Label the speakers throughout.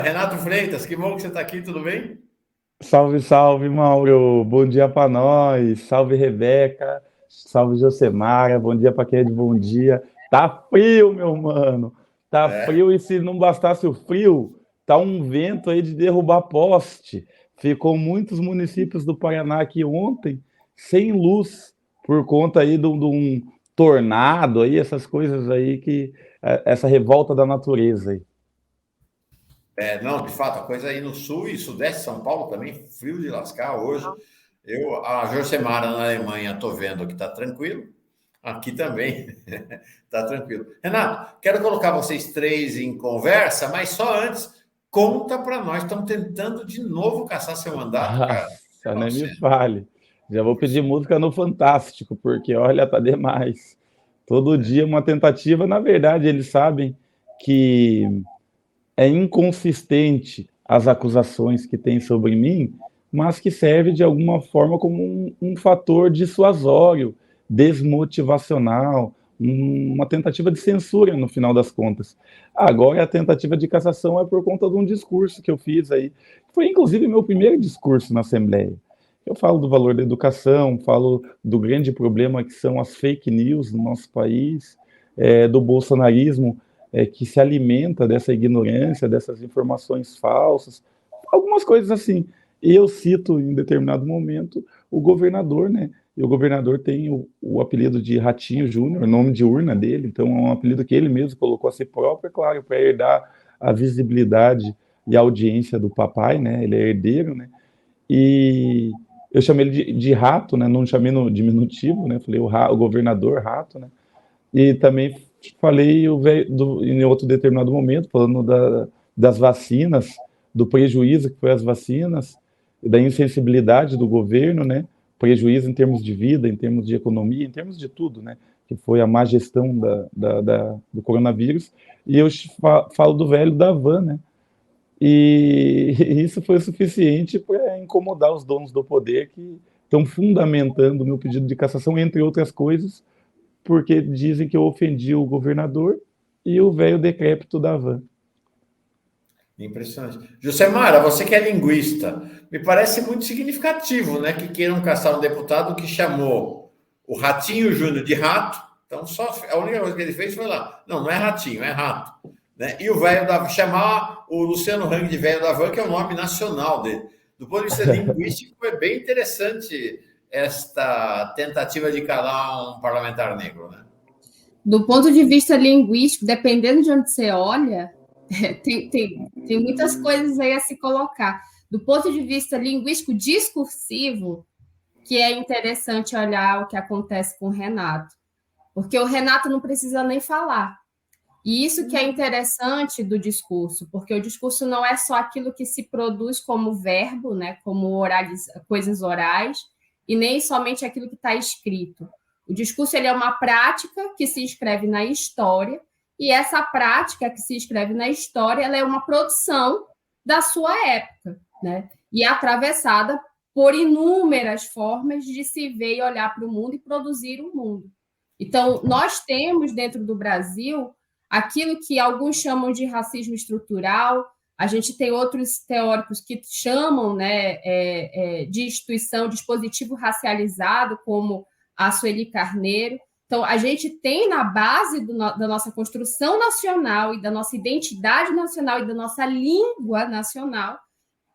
Speaker 1: Renato Freitas, que bom que você está aqui, tudo bem?
Speaker 2: Salve, salve, Mauro. Bom dia para nós. Salve, Rebeca. Salve, Josemara. Bom dia para quem é de bom dia. Tá frio, meu mano. Tá
Speaker 1: É,
Speaker 2: frio e se não bastasse o frio, tá um vento aí de derrubar poste. Ficou muitos municípios do Paraná aqui ontem sem luz por conta aí de um tornado aí, essas coisas aí que essa revolta da natureza aí.
Speaker 1: não, de fato, a coisa aí no sul e sudeste de São Paulo também, frio de lascar hoje. A Josemara na Alemanha, estou vendo que está tranquilo. Aqui também está tranquilo. Renato, quero colocar vocês três em conversa, mas só antes, conta para nós. Estamos tentando de novo caçar seu mandato, cara. O que está
Speaker 2: Nossa, nem me
Speaker 1: acontecendo?
Speaker 2: fale. Já vou pedir música no Fantástico, porque olha, tá demais. Todo dia uma tentativa. Na verdade, eles sabem que é inconsistente as acusações que têm sobre mim, mas que serve de alguma forma como um fator dissuasório, desmotivacional, uma tentativa de censura no final das contas. Agora a tentativa de cassação é por conta de um discurso que eu fiz aí. Foi inclusive meu primeiro discurso na Assembleia. Eu falo do valor da educação, falo do grande problema que são as fake news no nosso país, do bolsonarismo que se alimenta dessa ignorância, dessas informações falsas, algumas coisas assim. E eu cito em determinado momento o governador, né? E o governador tem o apelido de Ratinho Júnior, nome de urna dele, então é um apelido que ele mesmo colocou a si próprio, é claro, para herdar a visibilidade e a audiência do papai, né? Ele é herdeiro, né? E eu chamei ele de rato, né? Não chamei no diminutivo, né? Falei o governador rato, né? E também falei em outro determinado momento, falando das vacinas, do prejuízo que foi as vacinas, da insensibilidade do governo, né? Prejuízo em termos de vida, em termos de economia, em termos de tudo, né? Que foi a má gestão do coronavírus. E eu falo do velho da van, né? E isso foi o suficiente para incomodar os donos do poder que estão fundamentando o meu pedido de cassação, entre outras coisas, porque dizem que eu ofendi o governador e o velho decrépito da van.
Speaker 1: Impressionante. Josemara, você que é linguista, me parece muito significativo, né, que queiram caçar um deputado que chamou o Ratinho Júnior de rato. Então, só a única coisa que ele fez foi lá. Não, não é ratinho, é rato. Né? E o velho da chamar o Luciano Hang de velho da van, que é o nome nacional dele. Do ponto de vista linguístico, é bem interessante esta tentativa de calar um parlamentar negro, né?
Speaker 3: Do ponto de vista linguístico, dependendo de onde você olha, tem muitas coisas aí a se colocar. Do ponto de vista linguístico discursivo, que é interessante olhar o que acontece com o Renato, porque o Renato não precisa nem falar. E isso que é interessante do discurso, porque o discurso não é só aquilo que se produz como verbo, né, como coisas orais, e nem somente aquilo que está escrito. O discurso ele é uma prática que se inscreve na história, e essa prática que se inscreve na história ela é uma produção da sua época, né? E é atravessada por inúmeras formas de se ver e olhar para o mundo e produzir o mundo. Então, nós temos dentro do Brasil aquilo que alguns chamam de racismo estrutural, a gente tem outros teóricos que chamam, né, de instituição, dispositivo racializado, como a Sueli Carneiro. Então, a gente tem na base da nossa construção nacional e da nossa identidade nacional e da nossa língua nacional,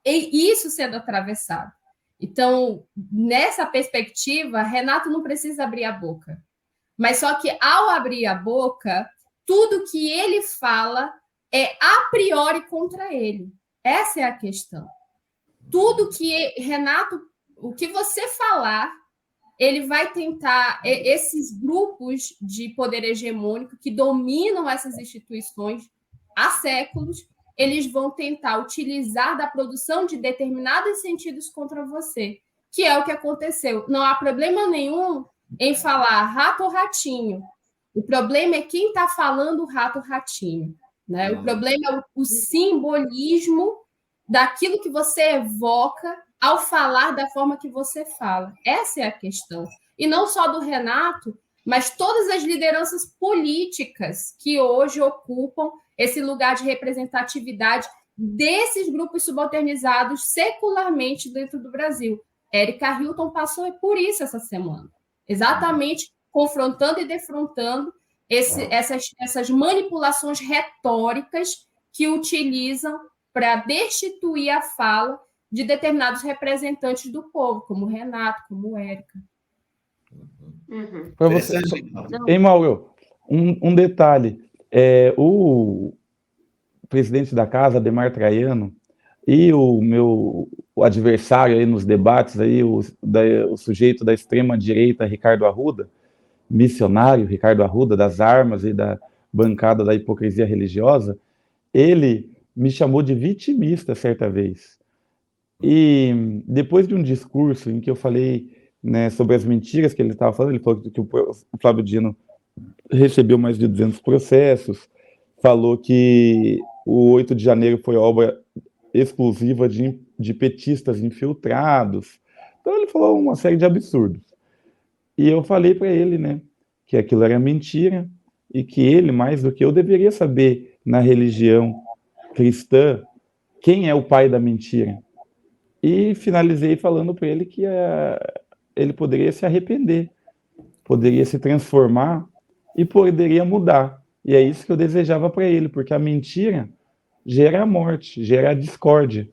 Speaker 3: e isso sendo atravessado. Então, nessa perspectiva, Renato não precisa abrir a boca. Mas só que, ao abrir a boca, tudo que ele fala é a priori contra ele. Essa é a questão. Tudo que Renato, o que você falar, ele vai tentar, esses grupos de poder hegemônico que dominam essas instituições há séculos, eles vão tentar utilizar da produção de determinados sentidos contra você, que é o que aconteceu. Não há problema nenhum em falar rato ou ratinho. O problema é quem está falando rato ou ratinho. Né? O problema é o simbolismo daquilo que você evoca ao falar da forma que você fala. Essa é a questão. E não só do Renato, mas todas as lideranças políticas que hoje ocupam esse lugar de representatividade desses grupos subalternizados secularmente dentro do Brasil. Érica Hilton passou por isso essa semana, exatamente confrontando e defrontando essas manipulações retóricas que utilizam para destituir a fala de determinados representantes do povo, como o Renato, como o Érica.
Speaker 2: Para você, hein, Mauro? Um detalhe. O presidente da casa, Adhemar Traiano, e o adversário aí nos debates, aí, o sujeito da extrema-direita, Ricardo Arruda, missionário Ricardo Arruda, das armas e da bancada da hipocrisia religiosa, ele me chamou de vitimista certa vez. E depois de um discurso em que eu falei, né, sobre as mentiras que ele estava falando, ele falou que o Flávio Dino recebeu mais de 200 processos, falou que o 8 de janeiro foi obra exclusiva de petistas infiltrados. Então ele falou uma série de absurdos. E eu falei para ele, né, que aquilo era mentira e que ele, mais do que eu, deveria saber na religião cristã quem é o pai da mentira. E finalizei falando para ele que ele poderia se arrepender, poderia se transformar e poderia mudar. E é isso que eu desejava para ele, porque a mentira gera a morte, gera a discórdia,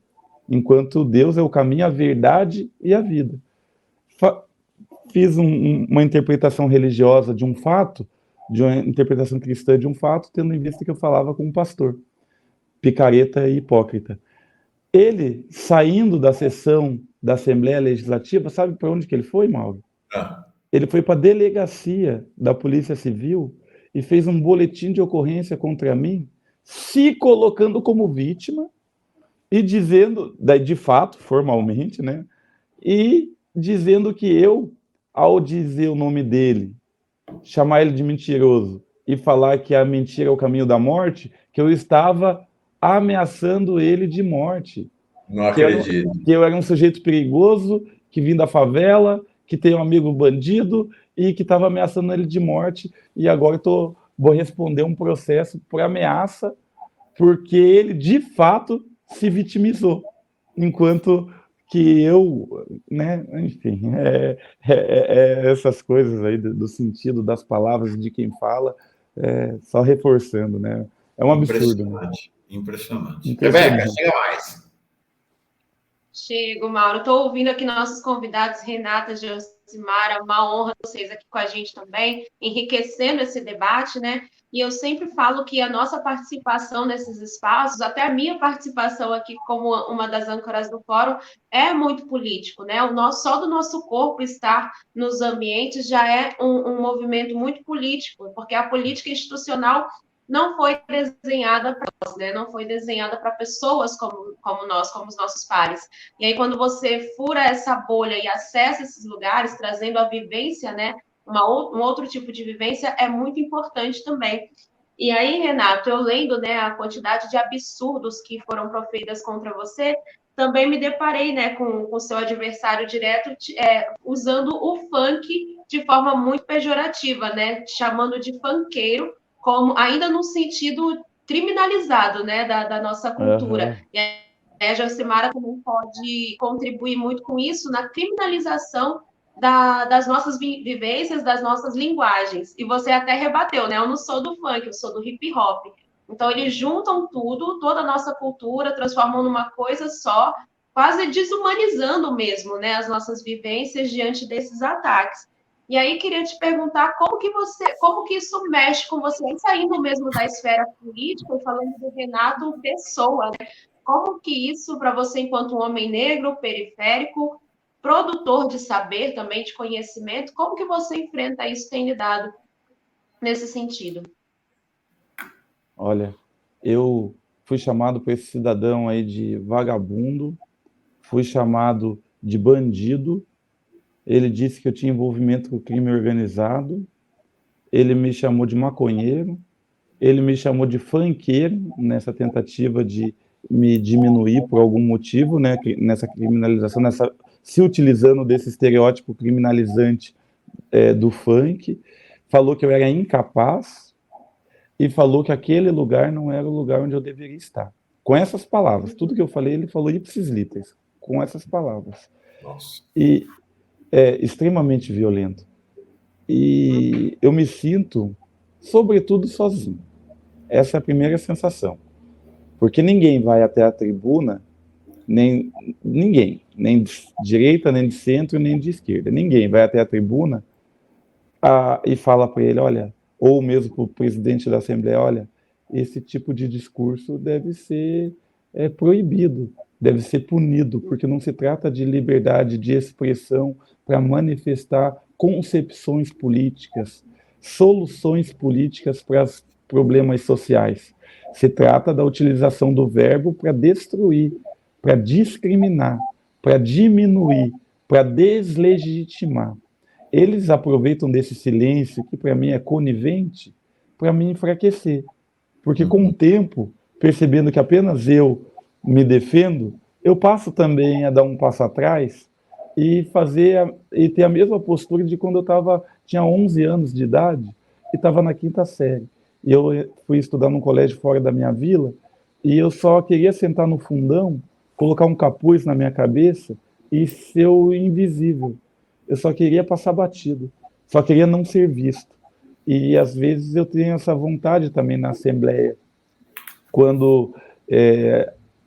Speaker 2: enquanto Deus é o caminho, a verdade e a vida. Fiz uma interpretação religiosa de um fato, de uma interpretação cristã de um fato, tendo em vista que eu falava com um pastor, picareta e hipócrita. Ele, saindo da sessão da Assembleia Legislativa, sabe para onde que ele foi, Mauro? Ele foi para a delegacia da Polícia Civil e fez um boletim de ocorrência contra mim, se colocando como vítima e dizendo, de fato, formalmente, né? E dizendo que eu, ao dizer o nome dele, chamar ele de mentiroso e falar que a mentira é o caminho da morte, que eu estava ameaçando ele de morte.
Speaker 1: Não acredito.
Speaker 2: Que eu era um sujeito perigoso, que vim da favela, que tem um amigo bandido e que estava ameaçando ele de morte, e agora vou responder um processo por ameaça, porque ele, de fato, se vitimizou, enquanto que eu, né, enfim, essas coisas aí do sentido das palavras de quem fala, só reforçando, né? É um absurdo.
Speaker 1: Impressionante. Rebeca, chega mais.
Speaker 4: Chego, Mauro. Estou ouvindo aqui nossos convidados, Renata, Josimara, uma honra vocês aqui com a gente também, enriquecendo esse debate, né? E eu sempre falo que a nossa participação nesses espaços, até a minha participação aqui como uma das âncoras do fórum, é muito político, né? Só do nosso corpo estar nos ambientes já é um movimento muito político, porque a política institucional não foi desenhada para nós, né? Não foi desenhada para pessoas como nós, como os nossos pares. E aí, quando você fura essa bolha e acessa esses lugares, trazendo a vivência, né? Um outro tipo de vivência, é muito importante também. E aí, Renato, eu lendo, né, a quantidade de absurdos que foram proferidas contra você, também me deparei, né, com o seu adversário direto, usando o funk de forma muito pejorativa, né? Chamando de funkeiro, como ainda no sentido criminalizado, né, da nossa cultura. Uhum. E a Josimara também pode contribuir muito com isso na criminalização das nossas vivências, das nossas linguagens. E você até rebateu, né? Eu não sou do funk, eu sou do hip hop. Então, eles juntam tudo, toda a nossa cultura, transformam numa coisa só, quase desumanizando mesmo, né, as nossas vivências diante desses ataques. E aí, queria te perguntar como que isso mexe com você, saindo mesmo da esfera política, falando do Renato Pessoa, né? Como que isso, para você, enquanto um homem negro, periférico, produtor de saber também, de conhecimento, como que você enfrenta isso, tem lidado nesse sentido?
Speaker 2: Olha, eu fui chamado por esse cidadão aí de vagabundo, fui chamado de bandido, ele disse que eu tinha envolvimento com o crime organizado, ele me chamou de maconheiro, ele me chamou de funkeiro, nessa tentativa de me diminuir por algum motivo, né, nessa criminalização, se utilizando desse estereótipo criminalizante do funk, falou que eu era incapaz e falou que aquele lugar não era o lugar onde eu deveria estar. com essas palavras. Tudo que eu falei, ele falou ipsis literis, com essas palavras.
Speaker 1: Nossa.
Speaker 2: E é extremamente violento. E eu me sinto, sobretudo, sozinho. Essa é a primeira sensação. Porque ninguém vai até a tribuna, nem de direita, nem de centro, nem de esquerda. Ninguém vai até a tribuna e fala para ele, olha, ou mesmo para o presidente da Assembleia, olha, esse tipo de discurso deve ser proibido, deve ser punido, porque não se trata de liberdade de expressão para manifestar concepções políticas, soluções políticas para os problemas sociais. Se trata da utilização do verbo para destruir, para discriminar, para diminuir, para deslegitimar. Eles aproveitam desse silêncio, que para mim é conivente, para me enfraquecer. Porque com o tempo, percebendo que apenas eu me defendo, eu passo também a dar um passo atrás e ter a mesma postura de quando tinha 11 anos de idade e estava na 5ª série. E eu fui estudar num colégio fora da minha vila e eu só queria sentar no fundão, colocar um capuz na minha cabeça e ser o invisível. Eu só queria passar batido, só queria não ser visto. E às vezes eu tenho essa vontade também na Assembleia, quando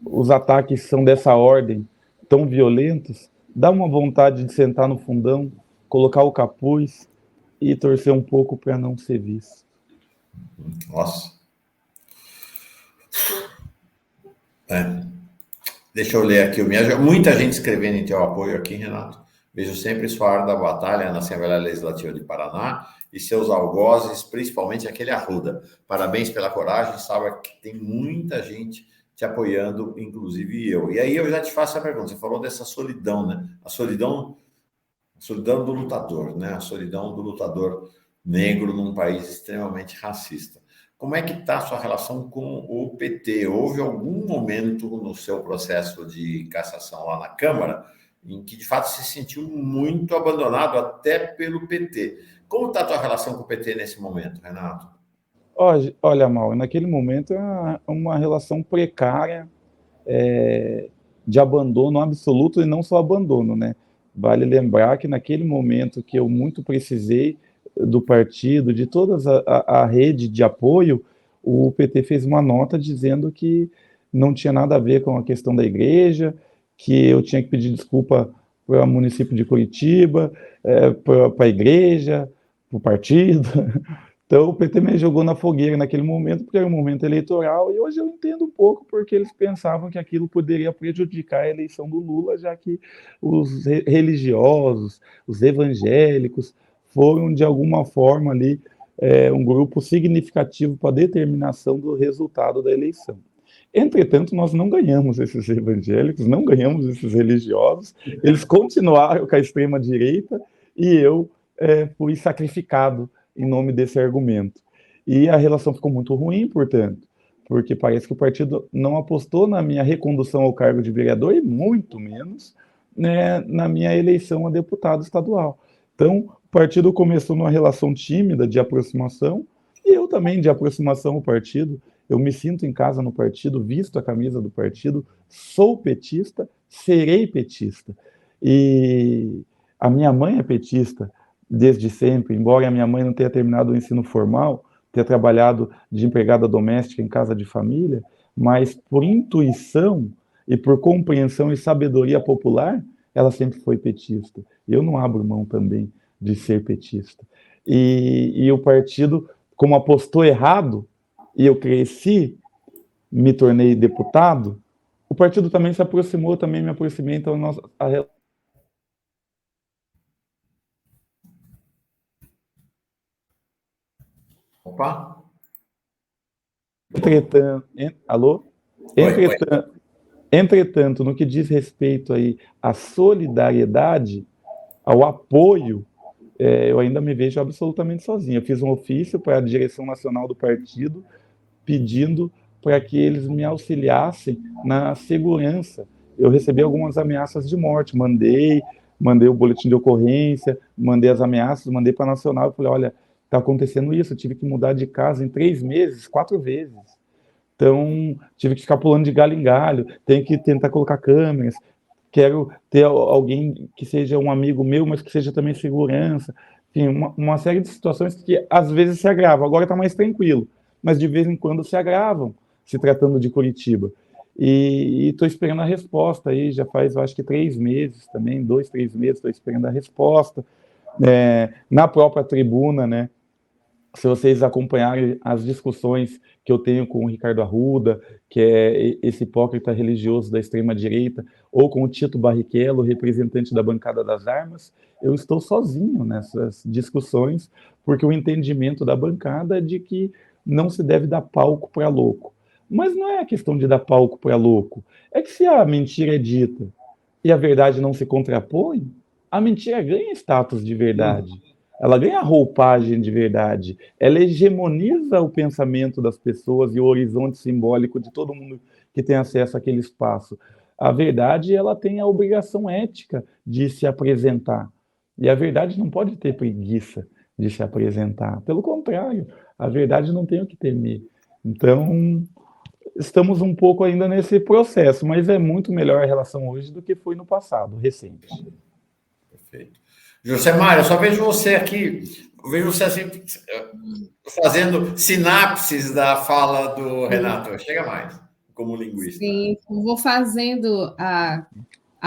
Speaker 2: os ataques são dessa ordem, tão violentos, dá uma vontade de sentar no fundão, colocar o capuz e torcer um pouco para não ser visto.
Speaker 1: Nossa. Deixa eu ler aqui. Muita gente escrevendo em teu apoio aqui, Renato. Vejo sempre sua ardua batalha na Assembleia Legislativa de Paraná e seus algozes, principalmente aquele Arruda. Parabéns pela coragem, sabe que tem muita gente te apoiando, inclusive eu. E aí eu já te faço a pergunta, você falou dessa solidão, né? A solidão do lutador, né? A solidão do lutador negro num país extremamente racista. Como é que está a sua relação com o PT? Houve algum momento no seu processo de cassação lá na Câmara em que, de fato, se sentiu muito abandonado até pelo PT? Como está a tua relação com o PT nesse momento, Renato?
Speaker 2: Olha, Mauro, naquele momento é uma relação precária, de abandono absoluto e não só abandono, né? Vale lembrar que naquele momento que eu muito precisei do partido, de toda a rede de apoio, o PT fez uma nota dizendo que não tinha nada a ver com a questão da igreja, que eu tinha que pedir desculpa para o município de Curitiba, para a igreja, para o partido. Então, o PT me jogou na fogueira naquele momento, porque era um momento eleitoral, e hoje eu entendo um pouco porque eles pensavam que aquilo poderia prejudicar a eleição do Lula, já que os religiosos, os evangélicos, foram, de alguma forma, ali, um grupo significativo para a determinação do resultado da eleição. Entretanto, nós não ganhamos esses evangélicos, não ganhamos esses religiosos, eles continuaram com a extrema-direita, e eu fui sacrificado em nome desse argumento. E a relação ficou muito ruim, portanto, porque parece que o partido não apostou na minha recondução ao cargo de vereador e muito menos, né, na minha eleição a deputado estadual. Então, o partido começou numa relação tímida de aproximação e eu também de aproximação ao partido. Eu me sinto em casa no partido, visto a camisa do partido, sou petista, serei petista. E a minha mãe é petista, desde sempre, embora a minha mãe não tenha terminado o ensino formal, tenha trabalhado de empregada doméstica em casa de família, mas por intuição e por compreensão e sabedoria popular, ela sempre foi petista. Eu não abro mão também de ser petista. E o partido, como apostou errado, e eu cresci, me tornei deputado, o partido também se aproximou, eu também me aproximei, então a
Speaker 1: Opa!
Speaker 2: Alô? Entretanto, no que diz respeito aí à solidariedade, ao apoio, eu ainda me vejo absolutamente sozinho. Eu fiz um ofício para a direção nacional do partido, pedindo para que eles me auxiliassem na segurança. Eu recebi algumas ameaças de morte, mandei o boletim de ocorrência, mandei as ameaças, mandei para a Nacional, eu falei, olha, está acontecendo isso, eu tive que mudar de casa em 3 meses, 4 vezes, Então, tive que ficar pulando de galho em galho, tenho que tentar colocar câmeras, quero ter alguém que seja um amigo meu, mas que seja também segurança. Enfim, uma série de situações que às vezes se agravam. Agora está mais tranquilo, mas de vez em quando se agravam, se tratando de Curitiba. E estou esperando a resposta aí, já faz, eu acho que 3 meses também, 2, 3 meses, estou esperando a resposta. Na própria tribuna, né? Se vocês acompanharem as discussões que eu tenho com o Ricardo Arruda, que é esse hipócrita religioso da extrema-direita, ou com o Tito Barrichello, representante da bancada das armas, eu estou sozinho nessas discussões, porque o entendimento da bancada é de que não se deve dar palco para louco. Mas não é a questão de dar palco para louco, é que se a mentira é dita e a verdade não se contrapõe, a mentira ganha status de verdade. Ela ganha roupagem de verdade, ela hegemoniza o pensamento das pessoas e o horizonte simbólico de todo mundo que tem acesso àquele espaço. A verdade, ela tem a obrigação ética de se apresentar. E a verdade não pode ter preguiça de se apresentar. Pelo contrário, a verdade não tem o que temer. Então, estamos um pouco ainda nesse processo, mas é muito melhor a relação hoje do que foi no passado, recente.
Speaker 1: Perfeito. Josemar, eu só vejo você aqui, vejo você assim, fazendo sinapses da fala do Renato. Chega mais, como linguista.
Speaker 3: Sim, vou fazendo a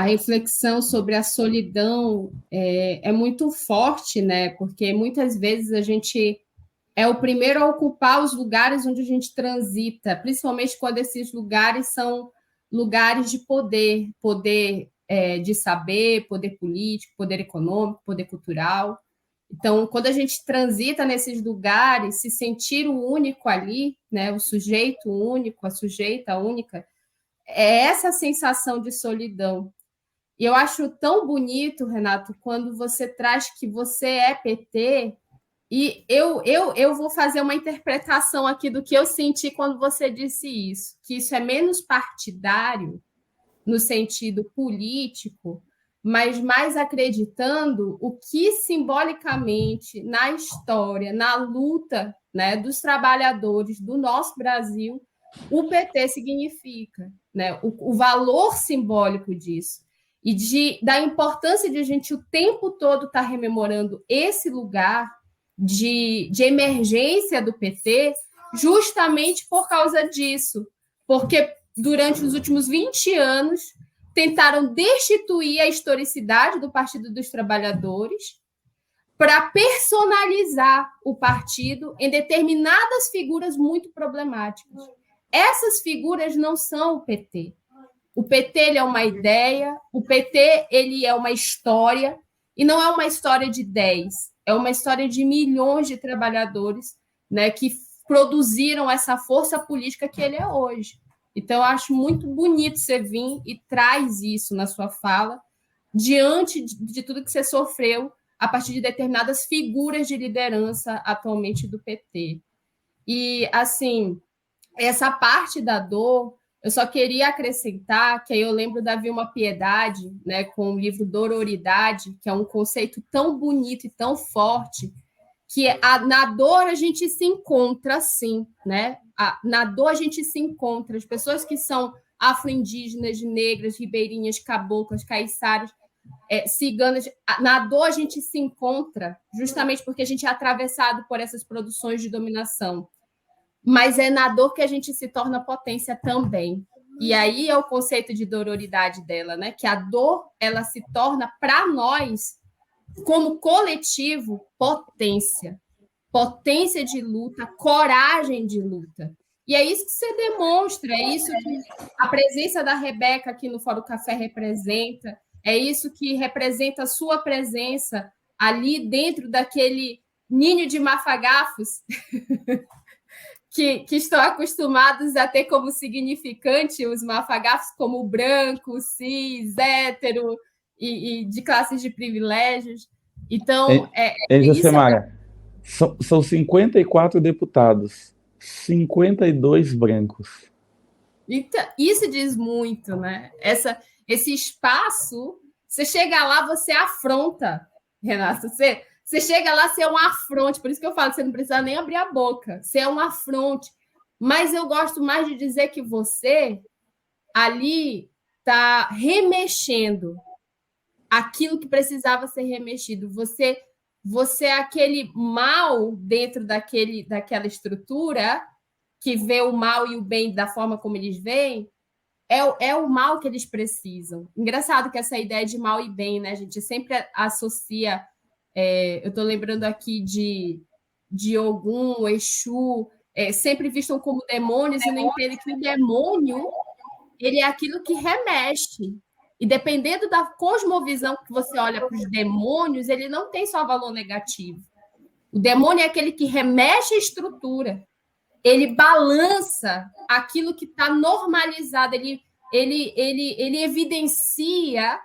Speaker 3: reflexão sobre a solidão, é muito forte, né? Porque muitas vezes a gente é o primeiro a ocupar os lugares onde a gente transita, principalmente quando esses lugares são lugares de poder, de saber, poder político, poder econômico, poder cultural. Então, quando a gente transita nesses lugares, se sentir o único ali, né, o sujeito único, a sujeita única, é essa sensação de solidão. E eu acho tão bonito, Renato, quando você traz que você é PT, e eu vou fazer uma interpretação aqui do que eu senti quando você disse isso, que isso é menos partidário, no sentido político, mas mais acreditando o que simbolicamente na história, na luta, né, dos trabalhadores do nosso Brasil, o PT significa, né, o valor simbólico disso e da importância de a gente o tempo todo estar rememorando esse lugar de emergência do PT justamente por causa disso, porque durante os últimos 20 anos, tentaram destituir a historicidade do Partido dos Trabalhadores para personalizar o partido em determinadas figuras muito problemáticas. Essas figuras não são o PT. O PT ele é uma ideia, o PT ele é uma história, e não é uma história de 10, é uma história de milhões de trabalhadores, né, que produziram essa força política que ele é hoje. Então, eu acho muito bonito você vir e traz isso na sua fala, diante de tudo que você sofreu a partir de determinadas figuras de liderança atualmente do PT. E, assim, essa parte da dor, eu só queria acrescentar que aí eu lembro da Vilma Piedade, né, com o livro Dororidade, que é um conceito tão bonito e tão forte, que na dor a gente se encontra, sim, né? Na dor a gente se encontra. As pessoas que são afro-indígenas, negras, ribeirinhas, caboclas, caiçaras, ciganas, na dor a gente se encontra justamente porque a gente é atravessado por essas produções de dominação. Mas é na dor que a gente se torna potência também. E aí é o conceito de dororidade dela, né? Que a dor ela se torna, para nós, como coletivo, potência de luta, coragem de luta. E é isso que você demonstra, é isso que a presença da Rebeca aqui no Fórum Café representa, é isso que representa a sua presença ali dentro daquele ninho de mafagafos que estão acostumados a ter como significante os mafagafos como branco, cis, hétero e de classes de privilégios. Então,
Speaker 2: Josemara, são 54 deputados, 52 brancos.
Speaker 3: Então, isso diz muito, né? Esse espaço, você chega lá, você afronta, Renato. Você chega lá, você é um afronte. Por isso que eu falo que você não precisa nem abrir a boca. Você é um afronte. mas eu gosto mais de dizer que você ali está remexendo aquilo que precisava ser remexido. Você é aquele mal dentro daquela estrutura que vê o mal e o bem da forma como eles veem, é o mal que eles precisam. Engraçado que essa ideia de mal e bem, né? A gente sempre associa. Eu estou lembrando aqui de Ogum, Exu, sempre vistam como demônios e não entendem que o demônio ele é aquilo que remexe. E dependendo da cosmovisão que você olha para os demônios, ele não tem só valor negativo. O demônio é aquele que remexe a estrutura. Ele balança aquilo que está normalizado. Ele evidencia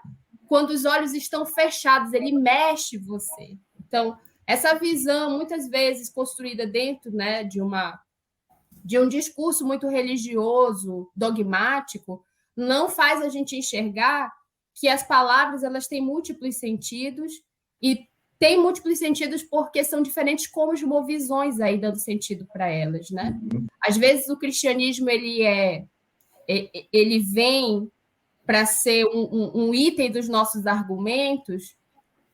Speaker 3: quando os olhos estão fechados. Ele mexe você. Então, essa visão, muitas vezes construída dentro, né, de um discurso muito religioso, dogmático, não faz a gente enxergar que as palavras elas têm múltiplos sentidos e têm múltiplos sentidos porque são diferentes cosmovisões aí dando sentido para elas, né? Às vezes o cristianismo ele vem para ser um item dos nossos argumentos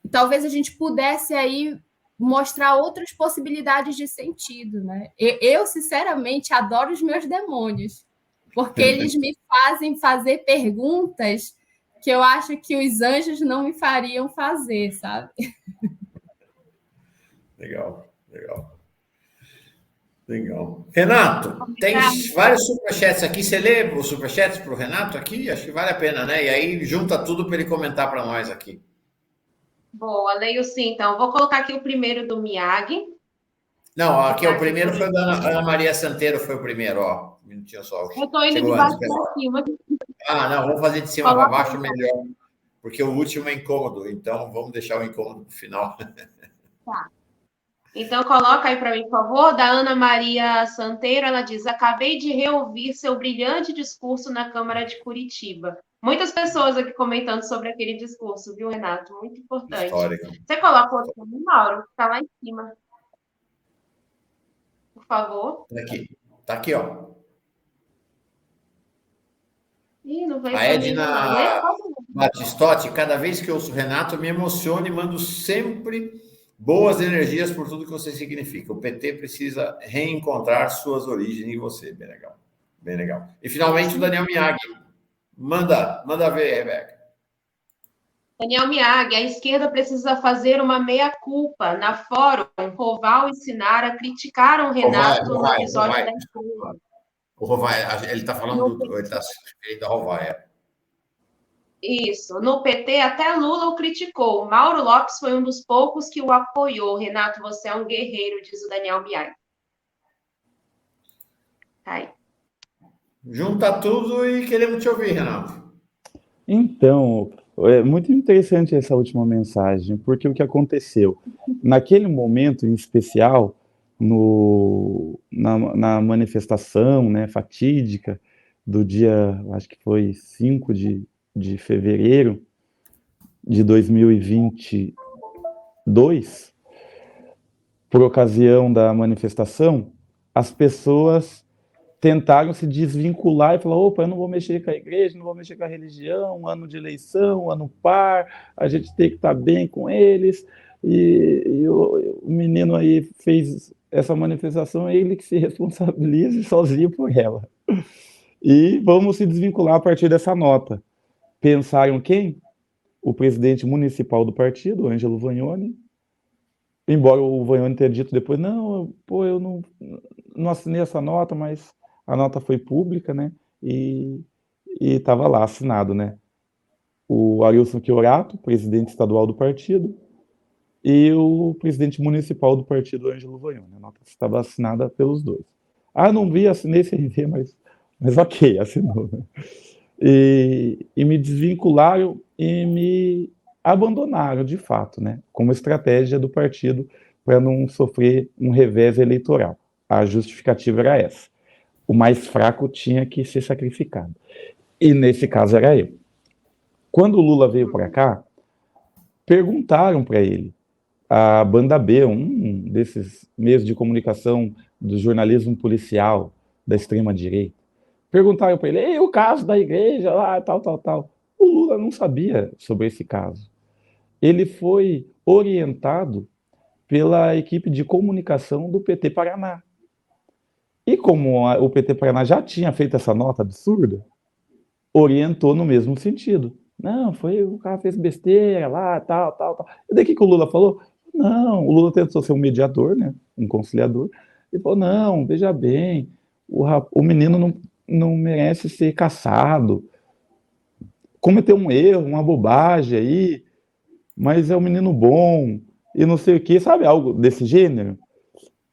Speaker 3: e talvez a gente pudesse aí mostrar outras possibilidades de sentido, né? Eu sinceramente adoro os meus demônios, porque eles me fazem fazer perguntas que eu acho que os anjos não me fariam fazer, sabe?
Speaker 1: Legal. Renato, tem vários superchats aqui. Você lê os superchats para o Renato aqui? Acho que vale a pena, né? E aí junta tudo para ele comentar para nós aqui.
Speaker 4: Boa, leio sim, então. Vou colocar aqui o primeiro do Miyagi.
Speaker 1: Não, aqui o primeiro foi da Ana Maria Santeiro, foi o primeiro, ó. Um minutinho só.
Speaker 4: Eu estou indo de baixo para cima.
Speaker 1: Não, vamos fazer de cima para baixo melhor, porque o último é incômodo, então vamos deixar o incômodo para o final.
Speaker 4: Tá. Então, coloca aí para mim, por favor, da Ana Maria Santeiro. Ela diz: acabei de reouvir seu brilhante discurso na Câmara de Curitiba. Muitas pessoas aqui comentando sobre aquele discurso, viu, Renato? Muito importante. Histórico. Você coloca outro para mim, Mauro, que está lá em cima. Por favor.
Speaker 1: Tá aqui, ó.
Speaker 4: Ih, não vai
Speaker 1: a Edna Batistotti, cada vez que eu ouço o Renato, me emociono e mando sempre boas energias por tudo que você significa. O PT precisa reencontrar suas origens em você. Bem legal. Bem legal. E finalmente o Daniel Miyagi. Manda ver, Rebeca.
Speaker 4: Daniel Miyagi, a esquerda precisa fazer uma meia-culpa. Na Fórum, Roval e Sinara criticaram Renato no episódio da escola.
Speaker 1: O Rovai, ele está falando ele está se referindo ao Rovai.
Speaker 4: Isso. No PT, até Lula o criticou. Mauro Lopes foi um dos poucos que o apoiou. Renato, você é um guerreiro, diz o Daniel Miyagi. Tá aí.
Speaker 1: Junta tudo e queremos te ouvir, Renato.
Speaker 2: Então, é muito interessante essa última mensagem, porque o que aconteceu? Naquele momento, em especial, na manifestação, né, fatídica do dia, acho que foi 5 de fevereiro de 2022, por ocasião da manifestação, as pessoas tentaram se desvincular e falar: opa, eu não vou mexer com a igreja, não vou mexer com a religião, ano de eleição, ano par, a gente tem que estar bem com eles. E o menino aí fez essa manifestação, ele que se responsabilize sozinho por ela. E vamos se desvincular a partir dessa nota. Pensaram quem? O presidente municipal do partido, Ângelo Vagnoni, embora o Vagnoni tenha dito depois: não, eu não assinei essa nota, mas a nota foi pública, né? E estava lá assinado, né? O Arilson Chiorato, presidente estadual do partido, e o presidente municipal do partido, Ângelo Vagnoni. A nota estava assinada pelos dois. Não vi, assinei sem ver, mas ok, assinou. Né? E me desvincularam e me abandonaram, de fato, né? Como estratégia do partido para não sofrer um revés eleitoral. A justificativa era essa. O mais fraco tinha que ser sacrificado. E nesse caso era eu. Quando o Lula veio para cá, perguntaram para ele, a Banda B, um desses meios de comunicação do jornalismo policial da extrema-direita. Perguntaram para ele, o caso da igreja, lá, tal. O Lula não sabia sobre esse caso. Ele foi orientado pela equipe de comunicação do PT Paraná. E como o PT Paraná já tinha feito essa nota absurda, orientou no mesmo sentido. Não, o cara fez besteira lá, tal. E daí que o Lula falou? Não, o Lula tentou ser um mediador, né, um conciliador. Ele falou, não, veja bem, o menino não merece ser caçado. Cometeu um erro, uma bobagem aí, mas é um menino bom, e não sei o que, sabe, algo desse gênero?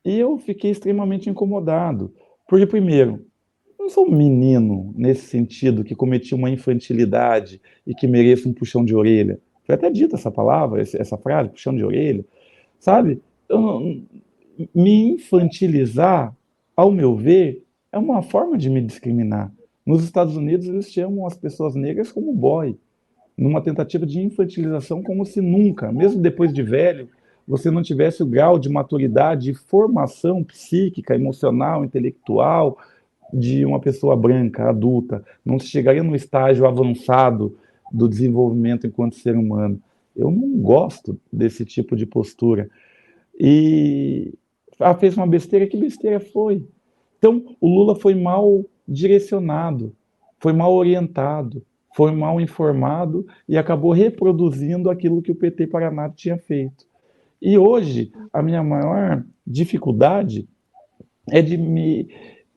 Speaker 2: E eu fiquei extremamente incomodado, porque, primeiro, eu não sou um menino nesse sentido, que cometia uma infantilidade e que mereça um puxão de orelha. Foi até dita essa palavra, essa frase, puxão de orelha, sabe? Me infantilizar, ao meu ver, é uma forma de me discriminar. Nos Estados Unidos, eles chamam as pessoas negras como boy, numa tentativa de infantilização, como se nunca, mesmo depois de velho, você não tivesse o grau de maturidade e formação psíquica, emocional, intelectual de uma pessoa branca, adulta. Não se chegaria no estágio avançado do desenvolvimento enquanto ser humano. Eu não gosto desse tipo de postura. E fez uma besteira, que besteira foi? Então, o Lula foi mal direcionado, foi mal orientado, foi mal informado e acabou reproduzindo aquilo que o PT Paraná tinha feito. E hoje, a minha maior dificuldade é de me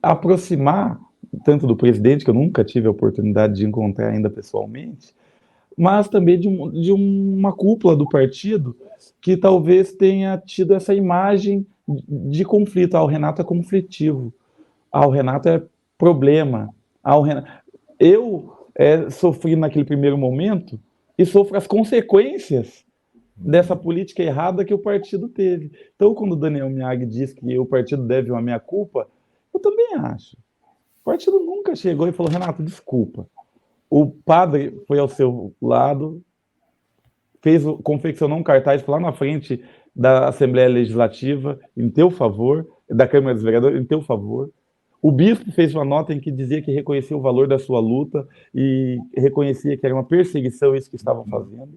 Speaker 2: aproximar, tanto do presidente, que eu nunca tive a oportunidade de encontrar ainda pessoalmente, mas também de uma cúpula do partido que talvez tenha tido essa imagem de conflito. O Renato é conflitivo. O Renato é problema. Eu sofri naquele primeiro momento e sofro as consequências dessa política errada que o partido teve. Então, quando o Daniel Miag diz que o partido deve uma meia-culpa, eu também acho. O partido nunca chegou e falou, Renato, desculpa. O padre foi ao seu lado, confeccionou um cartaz lá na frente da Assembleia Legislativa em teu favor, da Câmara dos Vereadores em teu favor. O bispo fez uma nota em que dizia que reconhecia o valor da sua luta e reconhecia que era uma perseguição isso que estavam fazendo.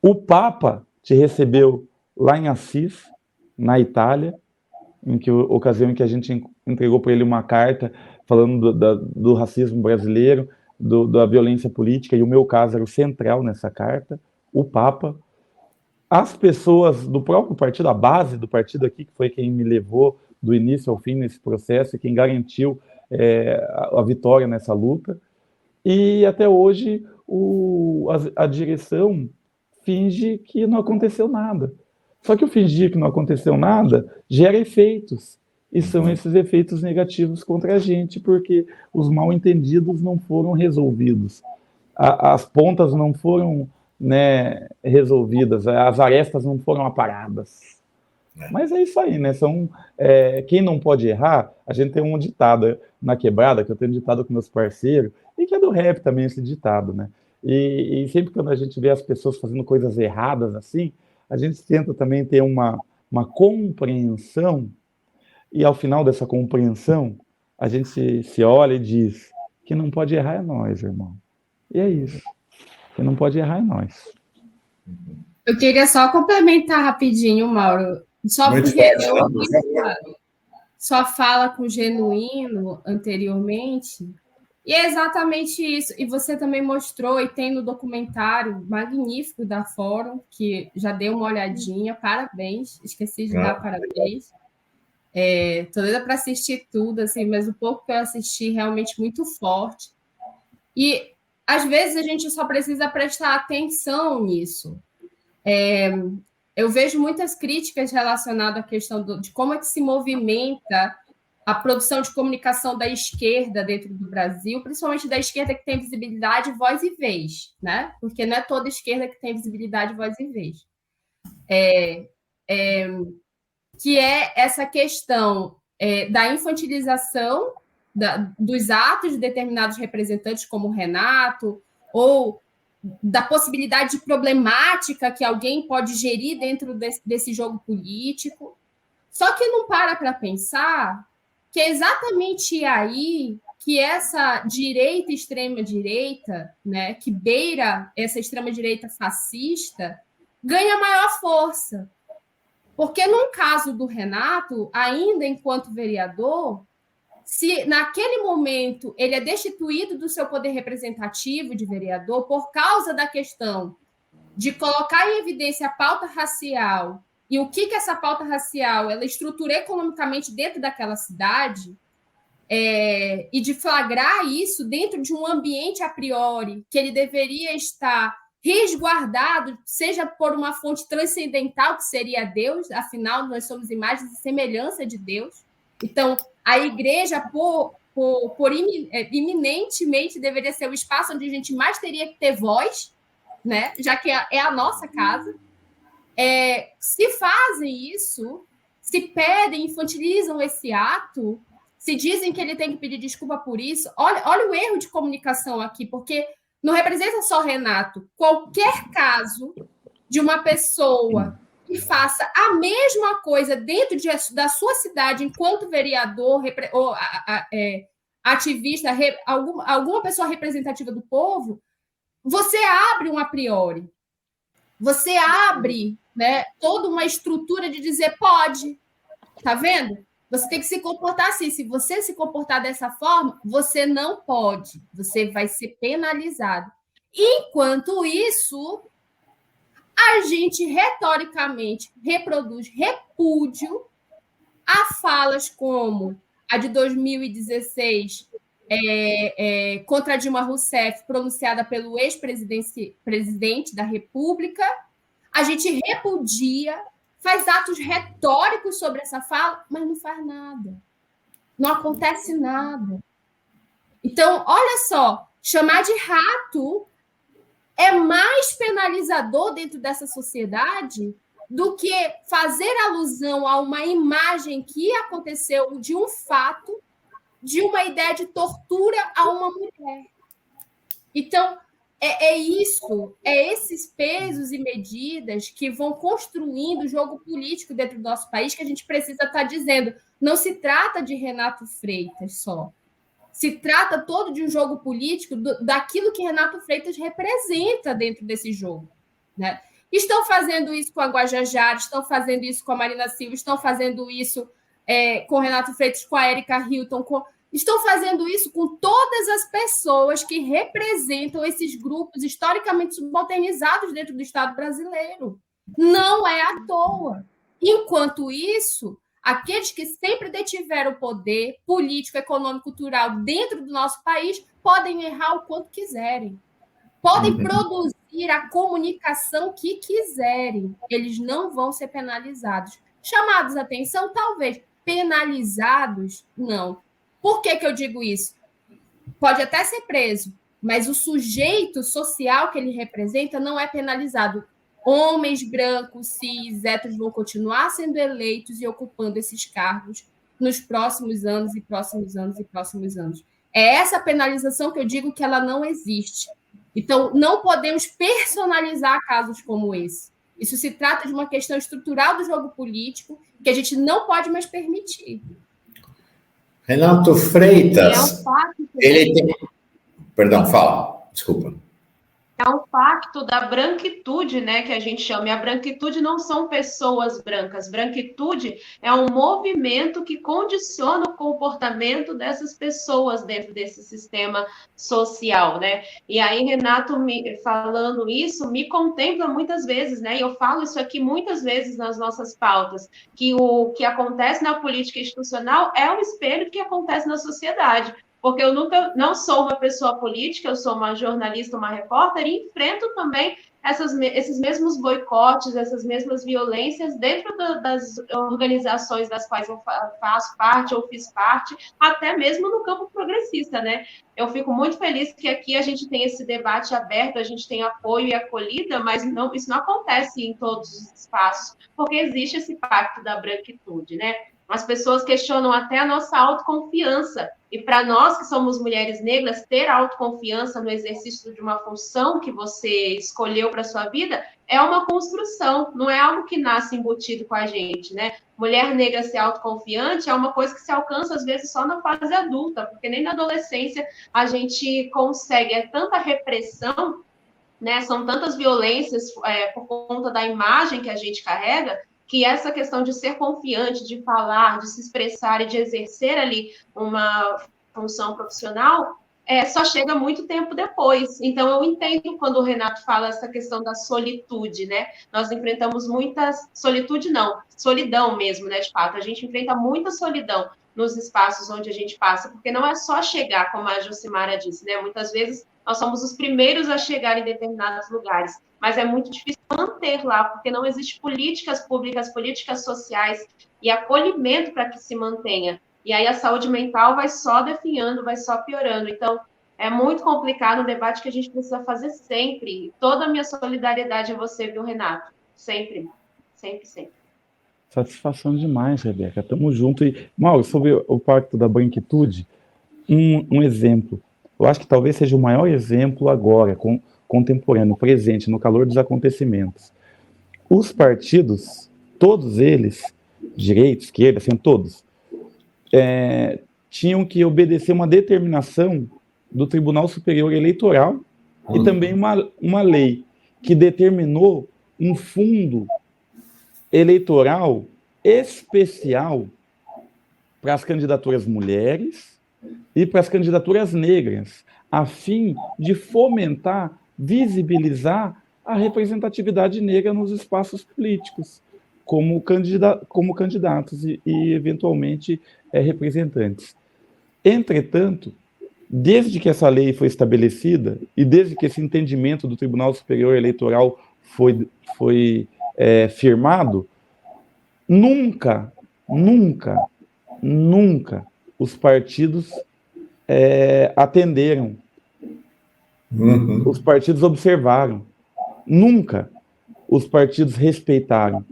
Speaker 2: O Papa te recebeu lá em Assis, na Itália, ocasião em que a gente entregou para ele uma carta falando do racismo brasileiro, da violência política, e o meu caso era o central nessa carta. O Papa, as pessoas do próprio partido, a base do partido aqui, que foi quem me levou do início ao fim nesse processo e quem garantiu a vitória nessa luta. E até hoje a direção finge que não aconteceu nada. Só que o fingir que não aconteceu nada gera efeitos. E são esses efeitos negativos contra a gente, porque os mal-entendidos não foram resolvidos. As pontas não foram resolvidas, as arestas não foram aparadas. Mas é isso aí, né? Quem não pode errar, a gente tem um ditado na quebrada, que eu tenho ditado com meus parceiros, e que é do rap também esse ditado, né? E sempre quando a gente vê as pessoas fazendo coisas erradas assim, a gente tenta também ter uma compreensão, e ao final dessa compreensão, a gente se olha e diz, quem não pode errar é nós, irmão. E é isso. Quem não pode errar é nós.
Speaker 3: Eu queria só complementar rapidinho, Mauro. Só
Speaker 1: muito
Speaker 3: porque eu ouvi sua fala com o Genuíno anteriormente, e é exatamente isso. E você também mostrou, e tem no documentário magnífico da Fórum, que já deu uma olhadinha, parabéns, esqueci de dar parabéns. Tô doida para assistir tudo, assim, mas o pouco que eu assisti realmente muito forte. E às vezes a gente só precisa prestar atenção nisso. Eu vejo muitas críticas relacionadas à questão de como é que se movimenta a produção de comunicação da esquerda dentro do Brasil, principalmente da esquerda que tem visibilidade, voz e vez, né? Porque não é toda esquerda que tem visibilidade, voz e vez. Que é essa questão da infantilização dos atos de determinados representantes, como o Renato, ou da possibilidade de problemática que alguém pode gerir dentro desse jogo político. Só que não para pensar que é exatamente aí que essa direita, extrema-direita, né, que beira essa extrema-direita fascista, ganha maior força. Porque, no caso do Renato, ainda enquanto vereador, se naquele momento ele é destituído do seu poder representativo de vereador por causa da questão de colocar em evidência a pauta racial e o que essa pauta racial ela estrutura economicamente dentro daquela cidade, e de flagrar isso dentro de um ambiente a priori que ele deveria estar resguardado, seja por uma fonte transcendental, que seria Deus, afinal, nós somos imagens e semelhança de Deus. Então, a igreja, iminentemente, deveria ser o espaço onde a gente mais teria que ter voz, né? Já que é a nossa casa. Se fazem isso, se pedem, infantilizam esse ato, se dizem que ele tem que pedir desculpa por isso, olha o erro de comunicação aqui, porque não representa só Renato. Qualquer caso de uma pessoa que faça a mesma coisa dentro da sua cidade, enquanto vereador, ou ativista, alguma pessoa representativa do povo, você abre um a priori. Você abre, né, toda uma estrutura de dizer pode. Tá vendo? Você tem que se comportar assim. Se você se comportar dessa forma, você não pode. Você vai ser penalizado. Enquanto isso, a gente retoricamente reproduz repúdio a falas como a de 2016 contra Dilma Rousseff, pronunciada pelo ex-presidente da República. A gente repudia, faz atos retóricos sobre essa fala, mas não faz nada. Não acontece nada. Então, olha só, chamar de rato é mais penalizador dentro dessa sociedade do que fazer alusão a uma imagem que aconteceu de um fato, de uma ideia de tortura a uma mulher. Então, esses pesos e medidas que vão construindo o jogo político dentro do nosso país que a gente precisa estar dizendo. Não se trata de Renato Freitas só. Se trata todo de um jogo político daquilo que Renato Freitas representa dentro desse jogo, né? Estão fazendo isso com a Guajajara, estão fazendo isso com a Marina Silva, estão fazendo isso com o Renato Freitas, com a Erika Hilton, estão fazendo isso com todas as pessoas que representam esses grupos historicamente subalternizados dentro do Estado brasileiro. Não é à toa. Enquanto isso, aqueles que sempre detiveram o poder político, econômico, cultural dentro do nosso país podem errar o quanto quiserem. Podem produzir a comunicação que quiserem. Eles não vão ser penalizados. Chamados a atenção, talvez. Penalizados, não. Por que eu digo isso? Pode até ser preso, mas o sujeito social que ele representa não é penalizado. Homens brancos, cis, héteros vão continuar sendo eleitos e ocupando esses cargos nos próximos anos e próximos anos e próximos anos. É essa penalização que eu digo que ela não existe. Então, não podemos personalizar casos como esse. Isso se trata de uma questão estrutural do jogo político que a gente não pode mais permitir.
Speaker 1: Renato Freitas, ele tem... Perdão, fala, desculpa.
Speaker 4: É um pacto da branquitude, né, que a gente chama. E a branquitude não são pessoas brancas. Branquitude é um movimento que condiciona o comportamento dessas pessoas dentro desse sistema social, né? E aí, Renato, falando isso, me contempla muitas vezes, né? E eu falo isso aqui muitas vezes nas nossas pautas, que o que acontece na política institucional é um espelho do que acontece na sociedade. Porque eu não sou uma pessoa política, eu sou uma jornalista, uma repórter, e enfrento também esses mesmos boicotes, essas mesmas violências dentro das organizações das quais eu faço parte ou fiz parte, até mesmo no campo progressista, né? Eu fico muito feliz que aqui a gente tem esse debate aberto, a gente tem apoio e acolhida, mas isso não acontece em todos os espaços, porque existe esse pacto da branquitude, né? As pessoas questionam até a nossa autoconfiança. E para nós que somos mulheres negras, ter autoconfiança no exercício de uma função que você escolheu para a sua vida é uma construção, não é algo que nasce embutido com a gente, né? mulher negra ser autoconfiante é uma coisa que se alcança, às vezes, só na fase adulta, porque nem na adolescência a gente consegue. É tanta repressão, né? São tantas violências por conta da imagem que a gente carrega, que essa questão de ser confiante, de falar, de se expressar e de exercer ali uma função profissional, só chega muito tempo depois. Então, eu entendo quando o Renato fala essa questão da solitude, né? Nós enfrentamos solidão mesmo, né, de fato. A gente enfrenta muita solidão nos espaços onde a gente passa, porque não é só chegar, como a Jocimara disse, né? Muitas vezes nós somos os primeiros a chegar em determinados lugares, mas é muito difícil manter lá, porque não existe políticas públicas, políticas sociais e acolhimento para que se mantenha. E aí a saúde mental vai só definhando, vai só piorando. Então, é muito complicado, um debate que a gente precisa fazer sempre. Toda a minha solidariedade a você, viu, Renato? Sempre, sempre, sempre.
Speaker 2: Satisfação demais, Rebeca. Tamo junto. E, Mauro, sobre o Pacto da Branquitude, um exemplo. Eu acho que talvez seja o maior exemplo agora, contemporâneo, presente, no calor dos acontecimentos. Os partidos, todos eles, direita, esquerda, assim, todos, tinham que obedecer uma determinação do Tribunal Superior Eleitoral e também uma lei que determinou um fundo eleitoral especial para as candidaturas mulheres e para as candidaturas negras, a fim de fomentar, visibilizar a representatividade negra nos espaços políticos, como candidatos e eventualmente, representantes. Entretanto, desde que essa lei foi estabelecida e desde que esse entendimento do Tribunal Superior Eleitoral foi firmado, nunca os partidos atenderam. Os partidos observaram. Nunca os partidos respeitaram.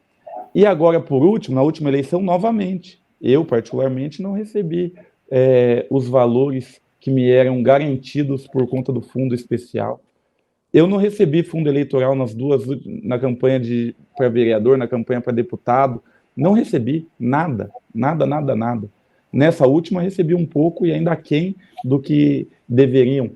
Speaker 2: E agora, por último, na última eleição, novamente, eu particularmente não recebi os valores que me eram garantidos por conta do fundo especial. Eu não recebi fundo eleitoral nas duas, na campanha para vereador, na campanha para deputado. Não recebi nada. Nessa última, recebi um pouco e ainda aquém do que deveriam.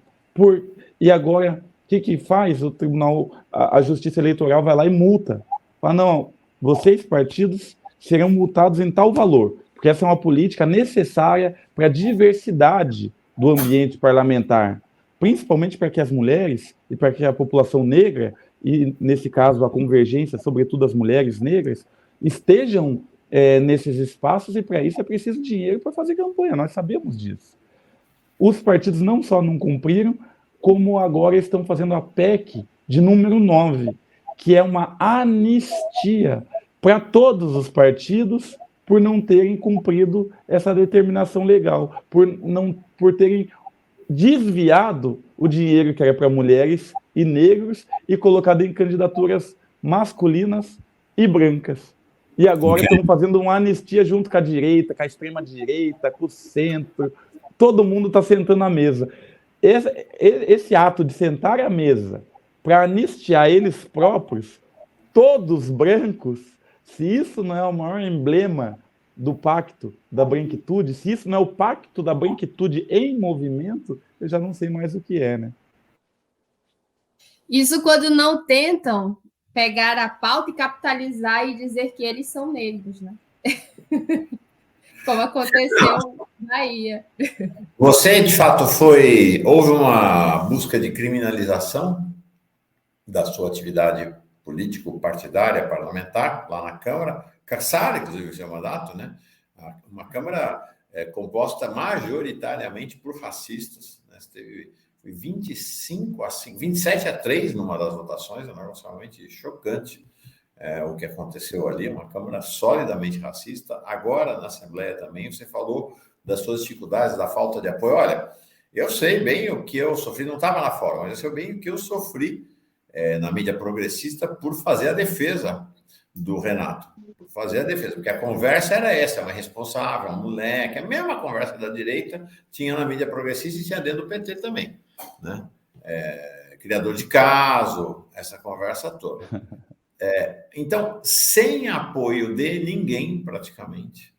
Speaker 2: E agora, o que faz o Tribunal, a Justiça Eleitoral vai lá e multa. Fala, não, vocês, partidos, serão multados em tal valor, porque essa é uma política necessária para a diversidade do ambiente parlamentar, principalmente para que as mulheres e para que a população negra, e nesse caso a convergência, sobretudo as mulheres negras, estejam nesses espaços, e para isso é preciso dinheiro para fazer campanha, nós sabemos disso. Os partidos não só não cumpriram, como agora estão fazendo a PEC de número 9, que é uma anistia para todos os partidos por não terem cumprido essa determinação legal, por terem desviado o dinheiro que era para mulheres e negros e colocado em candidaturas masculinas e brancas. E agora estão fazendo uma anistia junto com a direita, com a extrema-direita, com o centro. Todo mundo está sentando à mesa. Esse ato de sentar à mesa para anistiar eles próprios, todos brancos, se isso não é o maior emblema do Pacto da Branquitude, se isso não é o Pacto da Branquitude em movimento, eu já não sei mais o que é, né?
Speaker 3: Isso quando não tentam pegar a pauta e capitalizar e dizer que eles são negros, né? Como aconteceu na Bahia.
Speaker 1: Você, de fato, houve uma busca de criminalização da sua atividade político-partidária, parlamentar, lá na Câmara, caçar, inclusive, o seu mandato, né? Uma Câmara composta majoritariamente por racistas, né? Teve 27-3 numa das votações, é normalmente chocante o que aconteceu ali, uma Câmara solidamente racista. Agora, na Assembleia também, você falou das suas dificuldades, da falta de apoio. Olha, eu sei bem o que eu sofri, não estava lá fora, mas eu sei bem o que eu sofri na mídia progressista por fazer a defesa do Renato, por fazer a defesa, porque a conversa era essa, uma irresponsável, um moleque, a mesma conversa da direita tinha na mídia progressista e tinha dentro do PT também, né? Criador de caso, essa conversa toda. Então, sem apoio de ninguém, praticamente,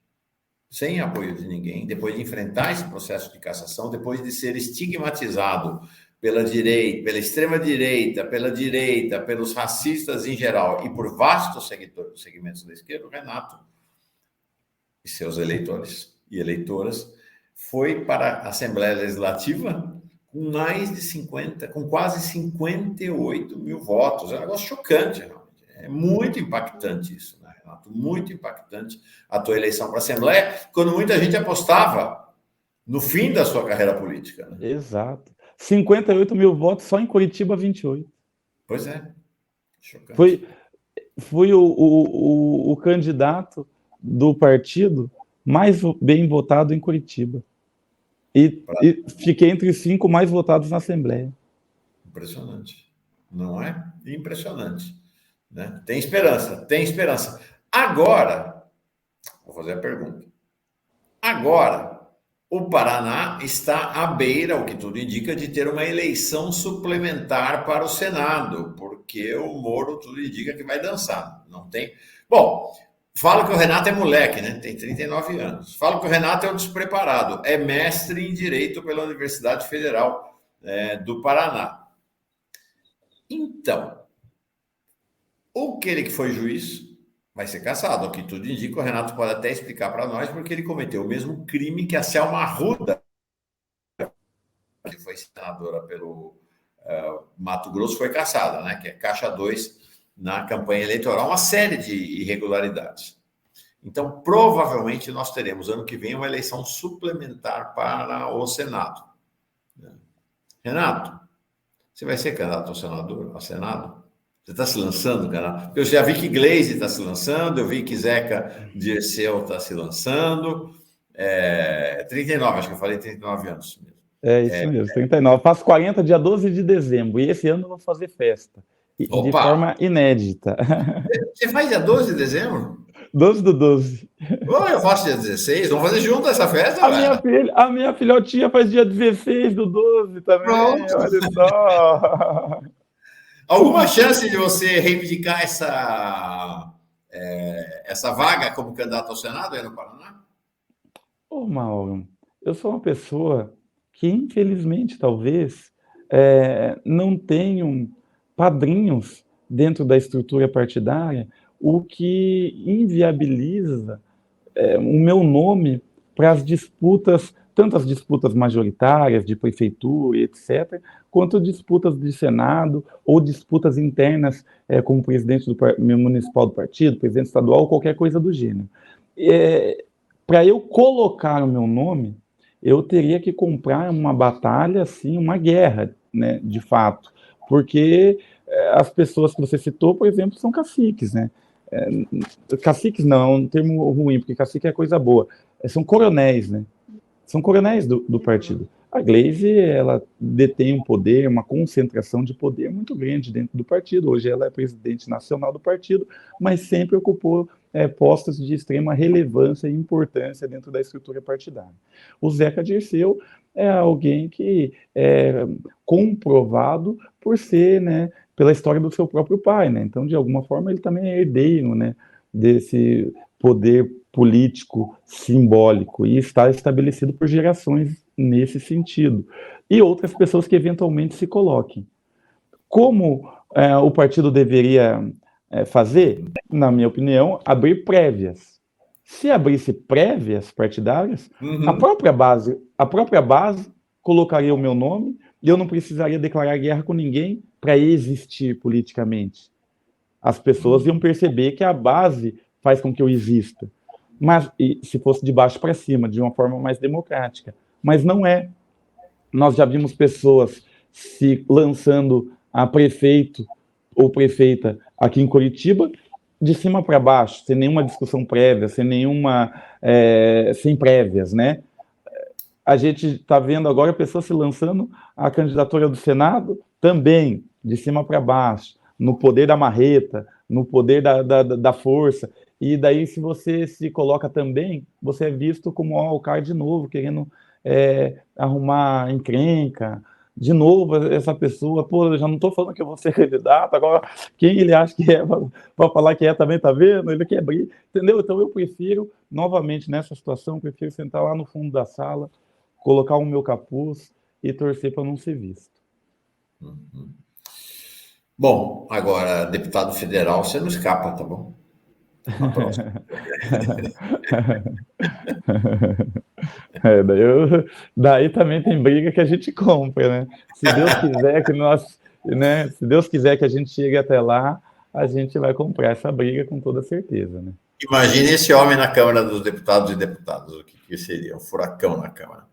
Speaker 1: sem apoio de ninguém, depois de enfrentar esse processo de cassação, depois de ser estigmatizado pela direita, pela extrema-direita, pelos racistas em geral e por vastos segmentos da esquerda, o Renato e seus eleitores e eleitoras foi para a Assembleia Legislativa com com quase 58 mil votos. É um negócio chocante, realmente. É muito impactante isso, né, Renato? Muito impactante a tua eleição para a Assembleia, quando muita gente apostava no fim da sua carreira política. Né?
Speaker 2: Exato. 58 mil votos só em Curitiba, 28.
Speaker 1: Pois é. Chocante.
Speaker 2: Fui o candidato do partido mais bem votado em Curitiba. E fiquei entre os 5 mais votados na Assembleia.
Speaker 1: Impressionante. Não é? Impressionante. Né? Tem esperança, tem esperança. Agora, vou fazer a pergunta. Agora, o Paraná está à beira, o que tudo indica, de ter uma eleição suplementar para o Senado, porque o Moro tudo indica que vai dançar. Não tem. Bom, falo que o Renato é moleque, né? Tem 39 anos. Falo que o Renato é um despreparado. É mestre em Direito pela Universidade Federal do Paraná. Então, aquele que foi juiz vai ser cassado. O que tudo indica, o Renato pode até explicar para nós, porque ele cometeu o mesmo crime que a Selma Arruda, que foi senadora pelo Mato Grosso, foi cassada, né? Que é caixa 2 na campanha eleitoral, uma série de irregularidades. Então, provavelmente, nós teremos, ano que vem, uma eleição suplementar para o Senado. Renato, você vai ser candidato ao Senado? Você está se lançando, cara? Eu já vi que Gleisi está se lançando, eu vi que Zeca Dirceu está se lançando. 39, acho que eu falei 39 anos mesmo.
Speaker 2: É isso mesmo, 39. Faço 40 dia 12 de dezembro, e esse ano eu vou fazer festa. De forma inédita.
Speaker 1: Você faz dia 12 de dezembro?
Speaker 2: 12 do 12.
Speaker 1: Eu faço dia 16, vamos fazer junto essa festa,
Speaker 2: a minha filhotinha faz dia 16 do 12 também. Pronto. Olha só.
Speaker 1: Alguma chance de você reivindicar essa vaga como candidato ao Senado aí no Paraná?
Speaker 2: Mauro, eu sou uma pessoa que, infelizmente, talvez, não tenham padrinhos dentro da estrutura partidária, o que inviabiliza o meu nome para as disputas, tanto as disputas majoritárias de prefeitura, etc., quanto disputas de Senado ou disputas internas como presidente municipal do partido, presidente estadual, qualquer coisa do gênero. Para eu colocar o meu nome, eu teria que comprar uma batalha, assim, uma guerra, né, de fato, porque as pessoas que você citou, por exemplo, são caciques, né? Caciques não, é um termo ruim, porque cacique é coisa boa. São coronéis, né? São coronéis do partido. A Gleisi, ela detém um poder, uma concentração de poder muito grande dentro do partido. Hoje ela é presidente nacional do partido, mas sempre ocupou postos de extrema relevância e importância dentro da estrutura partidária. O Zeca Dirceu é alguém que é comprovado por ser, né, pela história do seu próprio pai, né? Então, de alguma forma, ele também é herdeiro, né, desse poder político simbólico e está estabelecido por gerações nesse sentido. E outras pessoas que eventualmente se coloquem. Como o partido deveria fazer, na minha opinião, abrir prévias. Se abrisse prévias partidárias, a própria base colocaria o meu nome e eu não precisaria declarar guerra com ninguém para existir politicamente. As pessoas iam perceber que a base faz com que eu exista. Mas se fosse de baixo para cima, de uma forma mais democrática. Mas não é. Nós já vimos pessoas se lançando a prefeito ou prefeita aqui em Curitiba, de cima para baixo, sem nenhuma discussão prévia, sem prévias, né? A gente está vendo agora pessoas se lançando a candidatura do Senado também, de cima para baixo, no poder da marreta, no poder da força. E daí, se você se coloca também, você é visto como o cara de novo, querendo arrumar encrenca, de novo essa pessoa, pô, eu já não estou falando que eu vou ser candidato, agora quem ele acha que é para falar que é também, tá vendo? Ele quer abrir, entendeu? Então eu prefiro, novamente, nessa situação, prefiro sentar lá no fundo da sala, colocar o meu capuz e torcer para não ser visto.
Speaker 1: Bom, agora, deputado federal, você não escapa, tá bom?
Speaker 2: Daí também tem briga que a gente compra, né? Se Deus quiser que nós, né? Se Deus quiser que a gente chegue até lá, a gente vai comprar essa briga com toda certeza, né?
Speaker 1: Imagine esse homem na Câmara dos Deputados e Deputadas, o que seria? Um furacão na Câmara.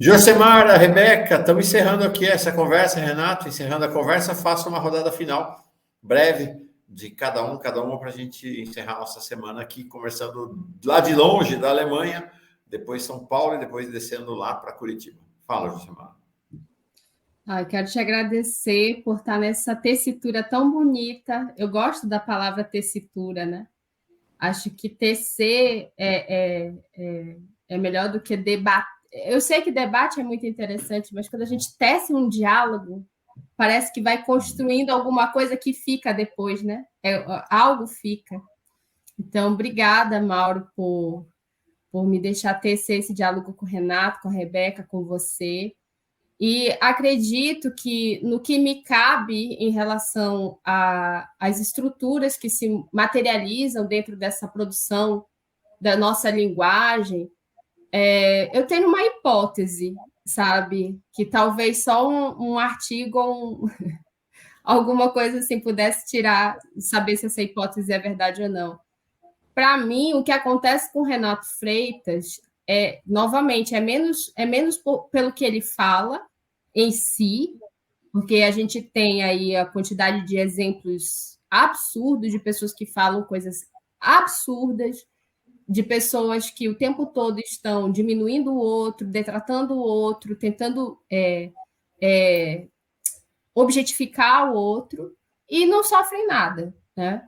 Speaker 1: Josemara, Rebeca, estamos encerrando aqui essa conversa, Renato, encerrando a conversa, faça uma rodada final, breve, de cada uma, para a gente encerrar nossa semana aqui, conversando lá de longe, da Alemanha, depois São Paulo e depois descendo lá para Curitiba. Fala, Josemara.
Speaker 3: Eu quero te agradecer por estar nessa tessitura tão bonita. Eu gosto da palavra tessitura, né? Acho que tecer é melhor do que debater. Eu sei que debate é muito interessante, mas quando a gente tece um diálogo, parece que vai construindo alguma coisa que fica depois, né? Algo fica. Então, obrigada, Mauro, por me deixar tecer esse diálogo com o Renato, com a Rebeca, com você. E acredito que, no que me cabe em relação às estruturas que se materializam dentro dessa produção da nossa linguagem, eu tenho uma hipótese, sabe? Que talvez só um artigo, alguma coisa assim, pudesse tirar, saber se essa hipótese é verdade ou não. Para mim, o que acontece com o Renato Freitas novamente, é menos pelo que ele fala em si, porque a gente tem aí a quantidade de exemplos absurdos de pessoas que falam coisas absurdas, de pessoas que o tempo todo estão diminuindo o outro, detratando o outro, tentando objetificar o outro, e não sofrem nada, né?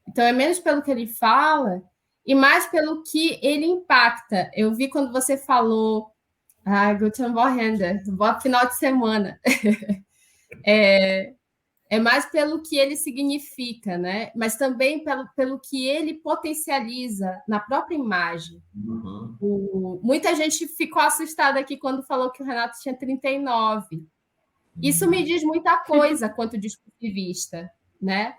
Speaker 3: Então, é menos pelo que ele fala e mais pelo que ele impacta. Eu vi quando você falou Guten Wochenende, bom final de semana. É mais pelo que ele significa, né? Mas também pelo que ele potencializa na própria imagem. Muita gente ficou assustada aqui quando falou que o Renato tinha 39. Isso me diz muita coisa quanto discursivista, né?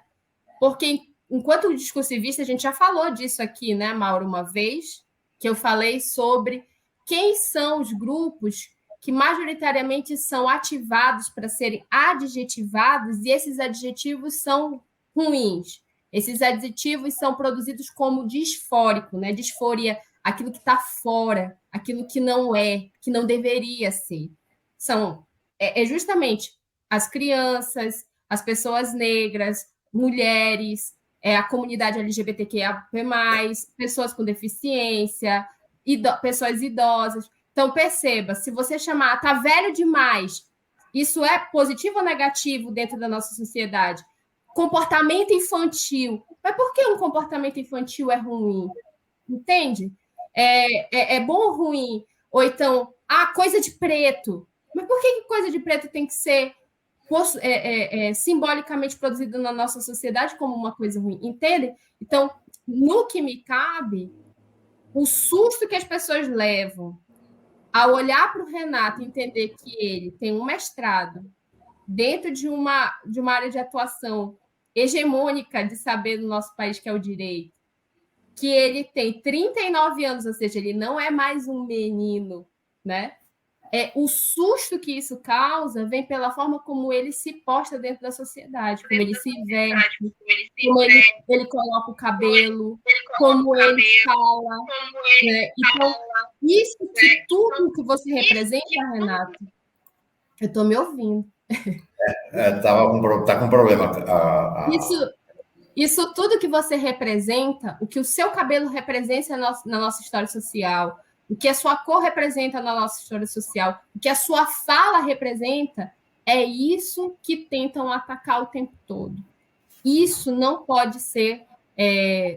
Speaker 3: Porque enquanto discursivista, a gente já falou disso aqui, né, Mauro, uma vez, que eu falei sobre quem são os grupos que majoritariamente são ativados para serem adjetivados, e esses adjetivos são ruins. Esses adjetivos são produzidos como disfórico, né? Disforia, aquilo que está fora, aquilo que não é, que não deveria ser. É justamente as crianças, as pessoas negras, mulheres, a comunidade LGBTQIA+, pessoas com deficiência, pessoas idosas. Então, perceba, se você chamar tá velho demais, isso é positivo ou negativo dentro da nossa sociedade? Comportamento infantil. Mas por que um comportamento infantil é ruim? Entende? É bom ou ruim? Ou então, coisa de preto. Mas por que coisa de preto tem que ser simbolicamente produzida na nossa sociedade como uma coisa ruim? Entende? Então, no que me cabe, o susto que as pessoas levam ao olhar para o Renato e entender que ele tem um mestrado dentro de uma área de atuação hegemônica de saber do nosso país, que é o direito, que ele tem 39 anos, ou seja, ele não é mais um menino, né? O susto que isso causa vem pela forma como ele se posta dentro da sociedade, como ele se veste, como ele coloca o cabelo, como ele fala. Né? Então, isso que tudo que você representa, Renato, eu estou me ouvindo.
Speaker 1: Tá com problema.
Speaker 3: Isso tudo que você representa, o que o seu cabelo representa na nossa história social, o que a sua cor representa na nossa história social, o que a sua fala representa, é isso que tentam atacar o tempo todo. Isso não pode ser,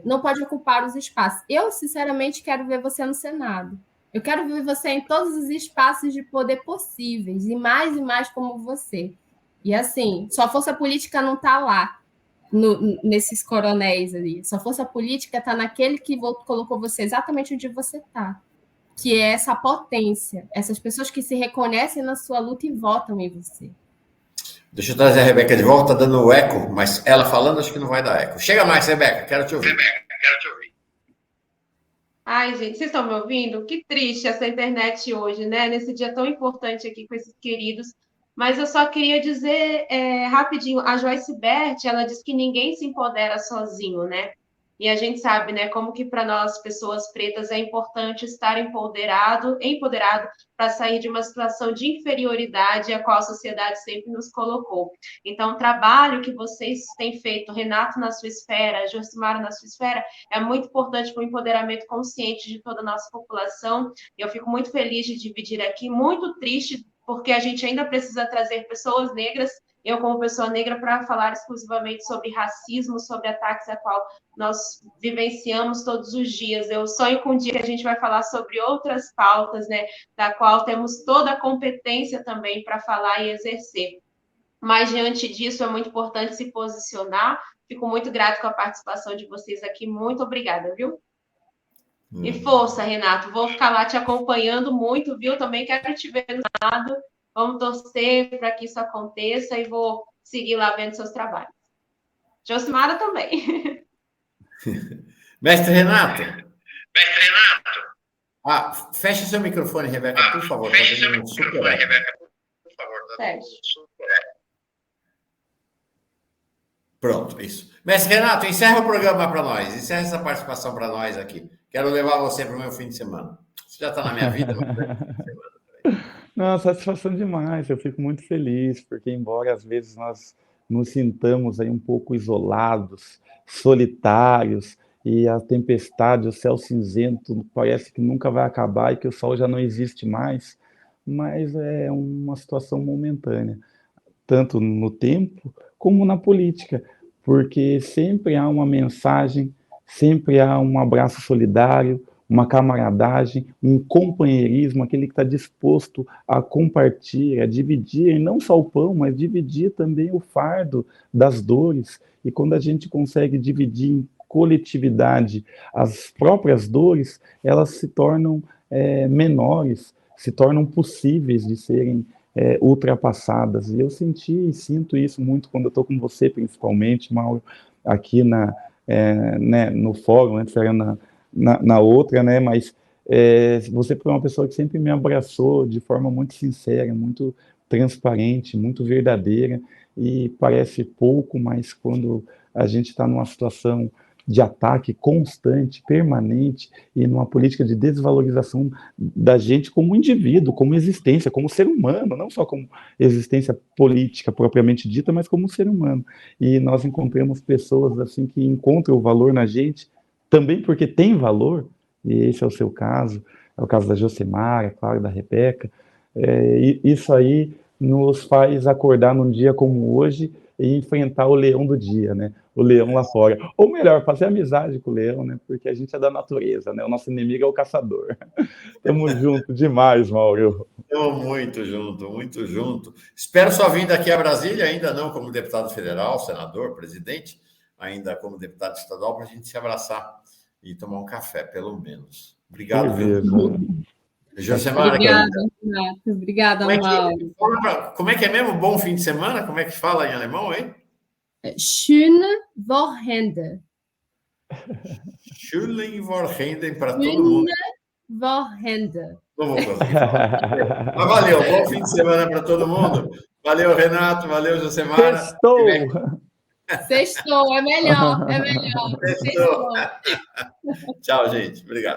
Speaker 3: não pode ocupar os espaços. Eu, sinceramente, quero ver você no Senado. Eu quero ver você em todos os espaços de poder possíveis, e mais como você. E assim, sua força política não está lá, nesses coronéis ali. Sua força política está naquele que colocou você exatamente onde você está, que é essa potência, essas pessoas que se reconhecem na sua luta e votam em você.
Speaker 1: Deixa eu trazer a Rebeca de volta, tá dando eco, mas ela falando, acho que não vai dar eco. Chega mais, Rebeca, quero te ouvir.
Speaker 4: Ai, gente, vocês estão me ouvindo? Que triste essa internet hoje, né? Nesse dia tão importante aqui com esses queridos. Mas eu só queria dizer rapidinho, a Joyce Bert, ela diz que ninguém se empodera sozinho, né? E a gente sabe, né, como que para nós, pessoas pretas, é importante estar empoderado para sair de uma situação de inferioridade a qual a sociedade sempre nos colocou. Então, o trabalho que vocês têm feito, Renato na sua esfera, Josimara na sua esfera, é muito importante para o empoderamento consciente de toda a nossa população. Eu fico muito feliz de dividir aqui, muito triste, porque a gente ainda precisa trazer pessoas negras, eu como pessoa negra, para falar exclusivamente sobre racismo, sobre ataques a qual nós vivenciamos todos os dias. Eu sonho com um dia que a gente vai falar sobre outras pautas, né, da qual temos toda a competência também para falar e exercer. Mas, diante disso, é muito importante se posicionar. Fico muito grato com a participação de vocês aqui. Muito obrigada, viu? E força, Renato. Vou ficar lá te acompanhando muito, viu? Também quero te ver no lado. Vamos torcer para que isso aconteça e vou seguir lá vendo seus trabalhos. Josimara também.
Speaker 1: Mestre Renato. Feche seu microfone, Rebeca, por favor. Feche seu microfone, Rebeca, por favor. Pronto, isso. Mestre Renato, encerra o programa para nós. Encerra essa participação para nós aqui. Quero levar você para o meu fim de semana. Você já está na minha vida.
Speaker 2: Não, satisfação demais. Eu fico muito feliz, porque embora às vezes nós nos sintamos aí um pouco isolados, solitários, e a tempestade, o céu cinzento parece que nunca vai acabar e que o sol já não existe mais, mas é uma situação momentânea, tanto no tempo como na política, porque sempre há uma mensagem, sempre há um abraço solidário, uma camaradagem, um companheirismo, aquele que está disposto a compartilhar, a dividir, não só o pão, mas dividir também o fardo das dores. E quando a gente consegue dividir em coletividade as próprias dores, elas se tornam menores, se tornam possíveis de serem ultrapassadas. E eu senti e sinto isso muito quando eu estou com você, principalmente, Mauro, aqui né, no fórum, antes era na outra, né, mas você foi uma pessoa que sempre me abraçou de forma muito sincera, muito transparente, muito verdadeira, e parece pouco, mas quando a gente está numa situação de ataque constante, permanente, e numa política de desvalorização da gente como indivíduo, como existência, como ser humano, não só como existência política propriamente dita, mas como ser humano. E nós encontramos pessoas assim que encontram o valor na gente, também porque tem valor, e esse é o seu caso, é o caso da Josemara, é claro, da Rebeca. Isso aí nos faz acordar num dia como hoje e enfrentar o leão do dia, né? O leão lá fora. Ou melhor, fazer amizade com o leão, né? Porque a gente é da natureza, né? O nosso inimigo é o caçador. Tamo junto demais, Mauro.
Speaker 1: Estamos muito junto, muito junto. Espero sua vinda aqui a Brasília, ainda não como deputado federal, senador, presidente, ainda como deputado estadual, para a gente se abraçar e tomar um café, pelo menos. Obrigado, viu? Josemara,
Speaker 3: obrigada, Renato. Obrigada, Mauro.
Speaker 1: Como é que é mesmo? Bom fim de semana? Como é que fala em alemão, hein?
Speaker 3: Schöne Wochenende.
Speaker 1: Schöne Wochenende para todo mundo.
Speaker 3: Schöne Wochenende.
Speaker 1: Não vou conseguir falar. Mas valeu, bom fim de semana para todo mundo. Valeu, Renato. Valeu, Josemara.
Speaker 3: Sextou, é melhor.
Speaker 1: Sextou. Tchau, gente. Obrigado.